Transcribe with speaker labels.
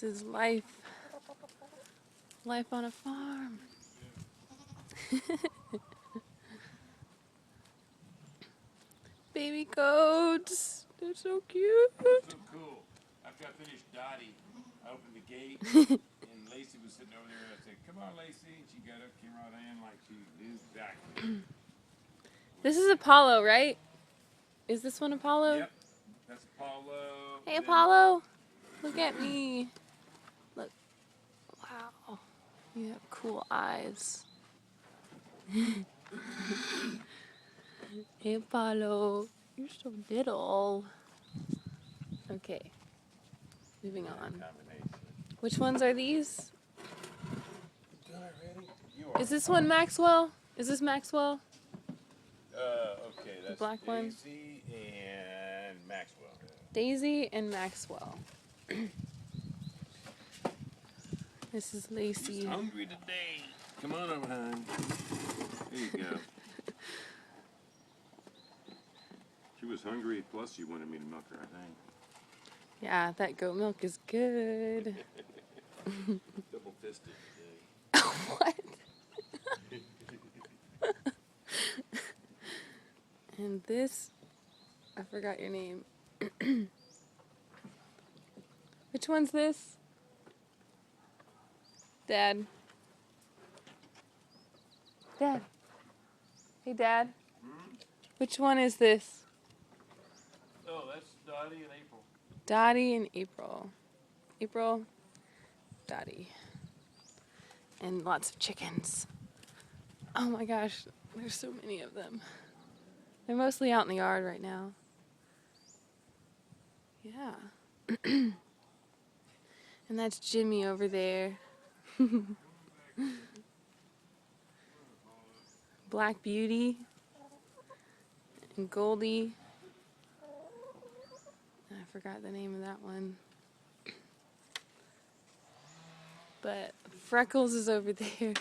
Speaker 1: This is life. Life on a farm. Baby goats. They're so cute.
Speaker 2: So cool. After I finished Dottie, I opened the gate and Lacey was sitting over there. I said, "Come on, Lacey." And she got up, came right in like she knew exactly.
Speaker 1: This is Apollo, right? Is this one Apollo?
Speaker 2: Yep. That's Apollo.
Speaker 1: Hey, Apollo. Look at me. Look. Wow. You have cool eyes. Hey, Apollo. You're so little. Okay. Moving on. Which ones are these? Is this one Maxwell? Is this Maxwell?
Speaker 2: Okay, that's
Speaker 1: black one?
Speaker 2: Daisy and Maxwell.
Speaker 1: Daisy and Maxwell. This is Lacey.
Speaker 2: She's hungry today. Come on over, hon. There you go. She was hungry, plus she wanted me to milk her, I think.
Speaker 1: Yeah, that goat milk is good.
Speaker 2: Double fisted today.
Speaker 1: What? And this, I forgot your name. Which one's this? Dad. Dad. Hey, Dad. Which one is this?
Speaker 2: Oh, that's Dottie and April.
Speaker 1: Dottie and April. April, Dottie. And lots of chickens. Oh my gosh, there's so many of them. They're mostly out in the yard right now. Yeah. And that's Jimmy over there. Black Beauty. And Goldie. I forgot the name of that one. But Freckles is over there.